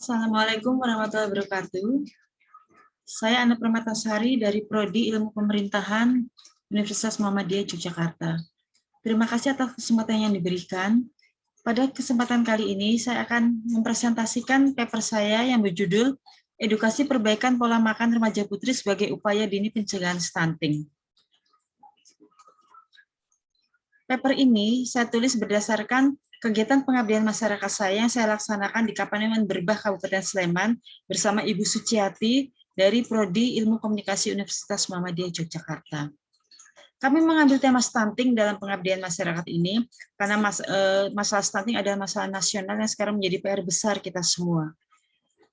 Assalamualaikum warahmatullahi wabarakatuh. Saya Ana Permatasari dari Prodi Ilmu Pemerintahan Universitas Muhammadiyah Yogyakarta. Terima kasih atas kesempatan yang diberikan. Pada kesempatan kali ini, saya akan mempresentasikan paper saya yang berjudul Edukasi Perbaikan Pola Makan Remaja Putri sebagai Upaya Dini Pencegahan Stunting. Paper ini saya tulis berdasarkan kegiatan pengabdian masyarakat saya yang saya laksanakan di Kapanewon Berbah, Kabupaten Sleman, bersama Ibu Suciati dari Prodi Ilmu Komunikasi Universitas Muhammadiyah Yogyakarta. Kami mengambil tema stunting dalam pengabdian masyarakat ini karena masalah stunting adalah masalah nasional yang sekarang menjadi PR besar kita semua.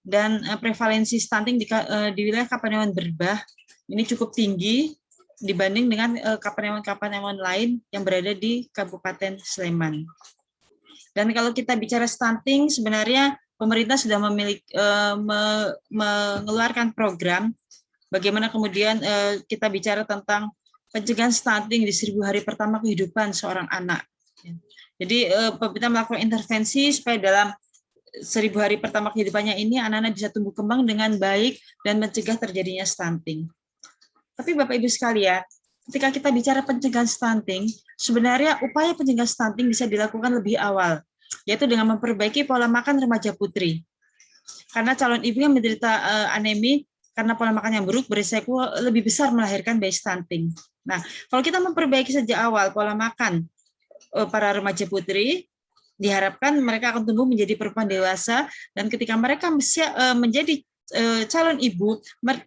Dan prevalensi stunting di wilayah Kapanewon Berbah ini cukup tinggi dibanding dengan kapanewon-kapanewon lain yang berada di Kabupaten Sleman. Dan kalau kita bicara stunting, sebenarnya pemerintah sudah mengeluarkan program bagaimana kemudian kita bicara tentang pencegahan stunting di 1000 hari pertama kehidupan seorang anak. Jadi pemerintah melakukan intervensi supaya dalam 1000 hari pertama kehidupannya ini anak-anak bisa tumbuh kembang dengan baik dan mencegah terjadinya stunting. Tapi Bapak Ibu sekalian, ketika kita bicara pencegahan stunting, sebenarnya upaya pencegahan stunting bisa dilakukan lebih awal, yaitu dengan memperbaiki pola makan remaja putri. Karena calon ibu yang menderita anemi karena pola makan yang buruk berisiko lebih besar melahirkan bayi stunting. Nah, kalau kita memperbaiki sejak awal pola makan para remaja putri, diharapkan mereka akan tumbuh menjadi perempuan dewasa, dan ketika mereka menjadi calon ibu,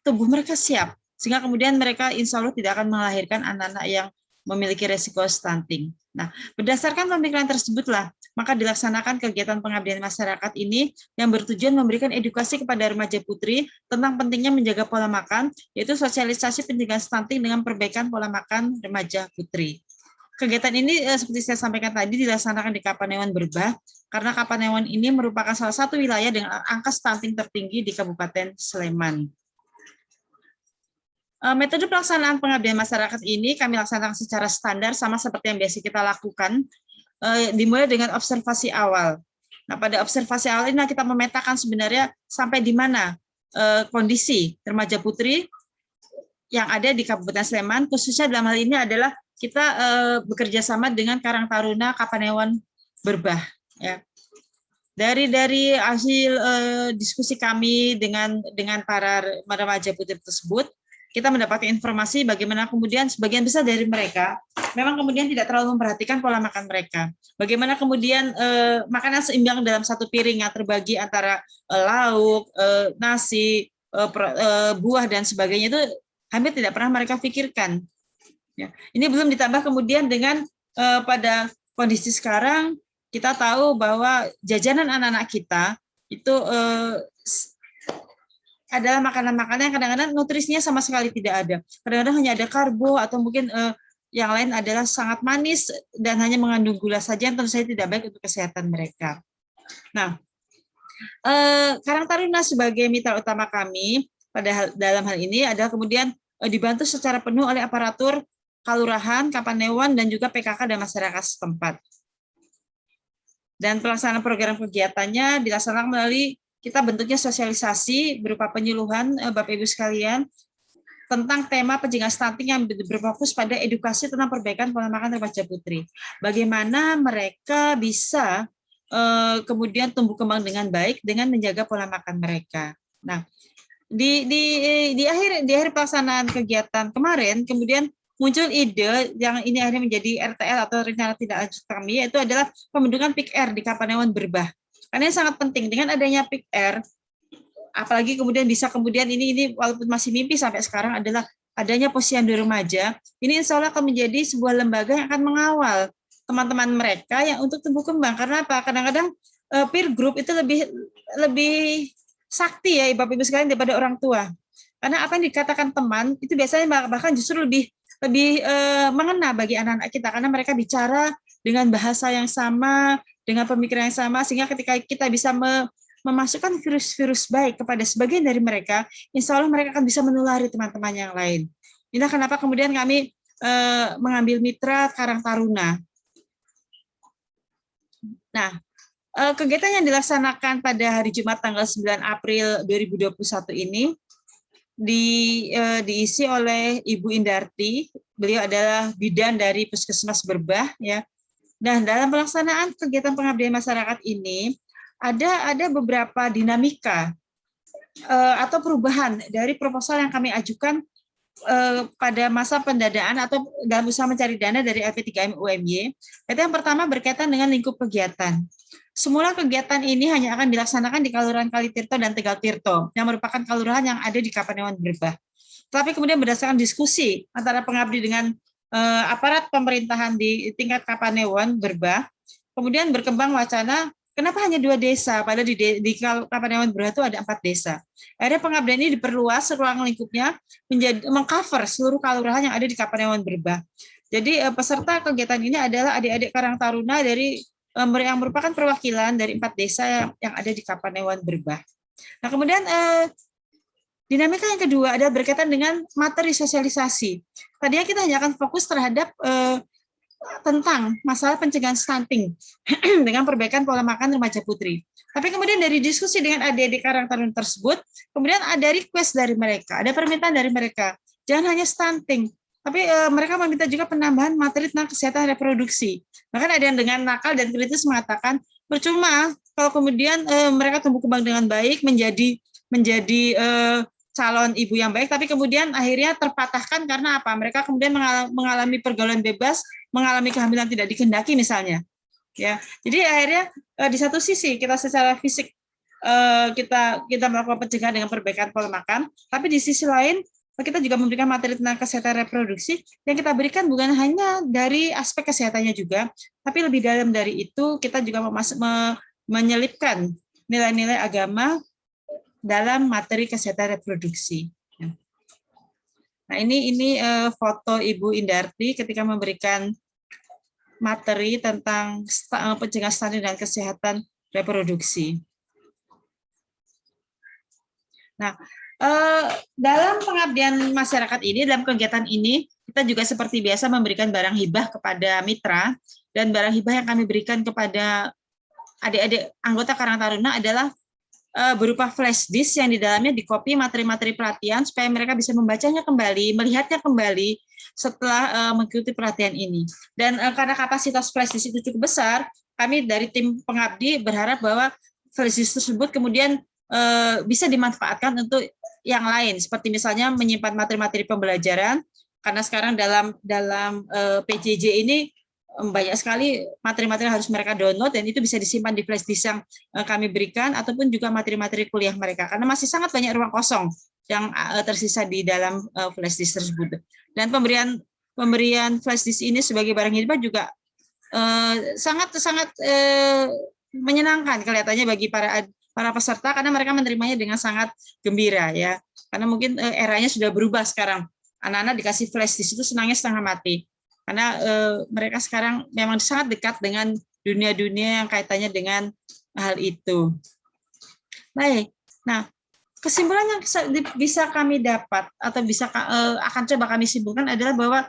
tubuh mereka siap, sehingga kemudian mereka insya Allah tidak akan melahirkan anak-anak yang memiliki resiko stunting. Nah, berdasarkan pemikiran tersebutlah, maka dilaksanakan kegiatan pengabdian masyarakat ini yang bertujuan memberikan edukasi kepada remaja putri tentang pentingnya menjaga pola makan, yaitu sosialisasi pencegahan stunting dengan perbaikan pola makan remaja putri. Kegiatan ini seperti saya sampaikan tadi dilaksanakan di Kapanewon Berbah, karena Kapanewon ini merupakan salah satu wilayah dengan angka stunting tertinggi di Kabupaten Sleman. Metode pelaksanaan pengabdian masyarakat ini kami laksanakan secara standar sama seperti yang biasa kita lakukan, dimulai dengan observasi awal. Nah, pada observasi awal ini kita memetakan sebenarnya sampai di mana kondisi remaja putri yang ada di Kabupaten Sleman, khususnya dalam hal ini adalah kita bekerja sama dengan Karang Taruna Kapanewon Berbah. Ya. Dari hasil diskusi kami dengan para remaja putri tersebut, kita mendapatkan informasi bagaimana kemudian sebagian besar dari mereka memang kemudian tidak terlalu memperhatikan pola makan mereka. Bagaimana kemudian makanan seimbang dalam satu piring yang terbagi antara lauk, nasi, buah dan sebagainya itu hampir tidak pernah mereka pikirkan. Ya. Ini belum ditambah kemudian dengan pada kondisi sekarang kita tahu bahwa jajanan anak-anak kita itu adalah makanan-makanan yang kadang-kadang nutrisinya sama sekali tidak ada. Kadang-kadang hanya ada karbo atau mungkin yang lain adalah sangat manis dan hanya mengandung gula saja yang tentu saja tidak baik untuk kesehatan mereka. Nah, Karang Taruna sebagai mitra utama kami dalam hal ini adalah kemudian dibantu secara penuh oleh aparatur Kalurahan, Kapanewon, dan juga PKK dan masyarakat setempat. Dan pelaksanaan program kegiatannya dilaksanakan melalui kita bentuknya sosialisasi berupa penyuluhan Bapak Ibu sekalian tentang tema pencegahan stunting yang berfokus pada edukasi tentang perbaikan pola makan remaja putri. Bagaimana mereka bisa kemudian tumbuh kembang dengan baik dengan menjaga pola makan mereka. Nah, di akhir pelaksanaan kegiatan kemarin, kemudian muncul ide yang ini akhirnya menjadi RTL atau rencana tidak lanjut kami, yaitu adalah pembentukan PIK-R di Kapanewon Berbah. Karena ini sangat penting, dengan adanya PIK-R, apalagi kemudian bisa kemudian ini walaupun masih mimpi sampai sekarang adalah adanya posyandu remaja, ini insya Allah akan menjadi sebuah lembaga yang akan mengawal teman-teman mereka yang untuk tumbuh kembang. Karena apa? Kadang-kadang peer group itu lebih sakti ya Bapak Ibu sekalian daripada orang tua. Karena apa yang dikatakan teman itu biasanya bahkan justru lebih mengena bagi anak-anak kita, karena mereka bicara dengan bahasa yang sama, dengan pemikiran yang sama, sehingga ketika kita bisa memasukkan virus-virus baik kepada sebagian dari mereka, insya Allah mereka akan bisa menulari teman-teman yang lain. Inilah kenapa kemudian kami mengambil mitra Karang Taruna. Nah, Kegiatan yang dilaksanakan pada hari Jumat tanggal 9 April 2021 ini diisi oleh Ibu Indarti. Beliau adalah bidan dari Puskesmas Berbah, ya. Dan dalam pelaksanaan kegiatan pengabdian masyarakat ini ada beberapa dinamika atau perubahan dari proposal yang kami ajukan pada masa pendadaan atau dalam usaha mencari dana dari LP3M UMY. Itu yang pertama berkaitan dengan lingkup kegiatan. Semula kegiatan ini hanya akan dilaksanakan di Kelurahan Kalitirto dan Tegal Tirto, yang merupakan kelurahan yang ada di Kapanewon Berbah. Tapi kemudian berdasarkan diskusi antara pengabdi dengan aparat pemerintahan di tingkat Kapanewon Berbah, kemudian berkembang wacana kenapa hanya 2 desa, padahal di Kapanewon Berbah itu ada 4 desa. Akhirnya pengabdian ini diperluas ruang lingkupnya menjadi mengcover seluruh kelurahan yang ada di Kapanewon Berbah. Jadi peserta kegiatan ini adalah adik-adik Karang Taruna dari yang merupakan perwakilan dari 4 desa yang ada di Kapanewon Berbah. Nah, kemudian dinamika yang kedua adalah berkaitan dengan materi sosialisasi. Tadinya kita hanya akan fokus terhadap tentang masalah pencegahan stunting dengan perbaikan pola makan remaja putri. Tapi kemudian dari diskusi dengan adik-adik Karang Taruna tersebut, kemudian ada request dari mereka, ada permintaan dari mereka, jangan hanya stunting, tapi mereka meminta juga penambahan materi tentang kesehatan reproduksi. Bahkan ada yang dengan nakal dan kritis mengatakan, percuma kalau kemudian mereka tumbuh kembang dengan baik, menjadi calon ibu yang baik, tapi kemudian akhirnya terpatahkan karena apa? Mereka kemudian mengalami pergaulan bebas, mengalami kehamilan tidak dikehendaki misalnya. Ya, jadi akhirnya di satu sisi kita secara fisik kita melakukan pencegahan dengan perbaikan pola makan, tapi di sisi lain kita juga memberikan materi tentang kesehatan reproduksi yang kita berikan bukan hanya dari aspek kesehatannya juga, tapi lebih dalam dari itu kita juga menyelipkan nilai-nilai agama dalam materi kesehatan reproduksi. Nah, ini foto Ibu Indarti ketika memberikan materi tentang pencegahan stunting dan kesehatan reproduksi. Nah, dalam pengabdian masyarakat ini, dalam kegiatan ini, kita juga seperti biasa memberikan barang hibah kepada mitra, dan barang hibah yang kami berikan kepada adik-adik anggota Karang Taruna adalah berupa flash disk yang di dalamnya dikopi materi-materi pelatihan supaya mereka bisa membacanya kembali, melihatnya kembali setelah mengikuti pelatihan ini. Dan karena kapasitas flash disk itu cukup besar, kami dari tim pengabdi berharap bahwa flash disk tersebut kemudian bisa dimanfaatkan untuk yang lain, seperti misalnya menyimpan materi-materi pembelajaran, karena sekarang dalam PJJ ini banyak sekali materi-materi harus mereka download, dan itu bisa disimpan di flash disk yang kami berikan, ataupun juga materi-materi kuliah mereka, karena masih sangat banyak ruang kosong yang tersisa di dalam flash disk tersebut. Dan pemberian flash disk ini sebagai barang hibah juga sangat menyenangkan kelihatannya bagi para peserta, karena mereka menerimanya dengan sangat gembira, ya, karena mungkin eranya sudah berubah sekarang. Anak-anak dikasih flash disk itu senangnya setengah mati, karena mereka sekarang memang sangat dekat dengan dunia-dunia yang kaitannya dengan hal itu. Baik, nah kesimpulan yang bisa kami dapat atau akan coba kami simpulkan adalah bahwa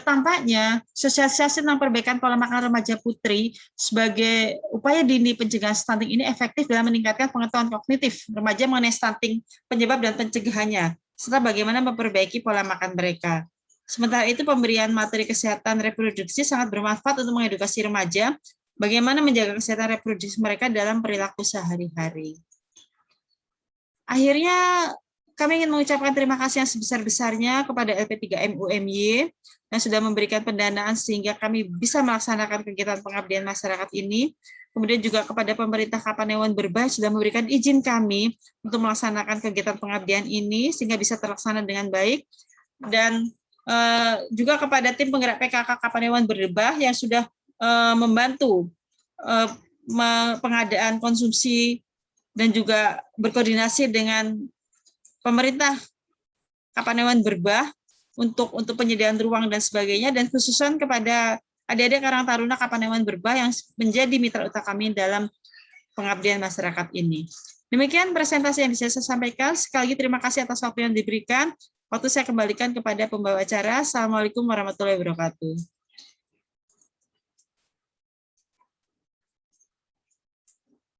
tampaknya sosialisasi tentang perbaikan pola makan remaja putri sebagai upaya dini pencegahan stunting ini efektif dalam meningkatkan pengetahuan kognitif remaja mengenai stunting, penyebab dan pencegahannya, serta bagaimana memperbaiki pola makan mereka. Sementara itu, pemberian materi kesehatan reproduksi sangat bermanfaat untuk mengedukasi remaja bagaimana menjaga kesehatan reproduksi mereka dalam perilaku sehari-hari. Akhirnya, kami ingin mengucapkan terima kasih yang sebesar-besarnya kepada LP3M UMY yang sudah memberikan pendanaan sehingga kami bisa melaksanakan kegiatan pengabdian masyarakat ini. Kemudian juga kepada pemerintah Kapanewon Berbah sudah memberikan izin kami untuk melaksanakan kegiatan pengabdian ini sehingga bisa terlaksana dengan baik. Dan juga kepada tim penggerak PKK Kapanewon Berbah yang sudah membantu pengadaan konsumsi dan juga berkoordinasi dengan pemerintah Kapanewon Berbah untuk penyediaan ruang dan sebagainya, dan khususan kepada adik-adik Karang Taruna Kapanewon Berbah yang menjadi mitra utama kami dalam pengabdian masyarakat ini. Demikian presentasi yang bisa saya sampaikan. Sekali lagi terima kasih atas waktu yang diberikan. Waktu saya kembalikan kepada pembawa acara. Assalamualaikum warahmatullahi wabarakatuh.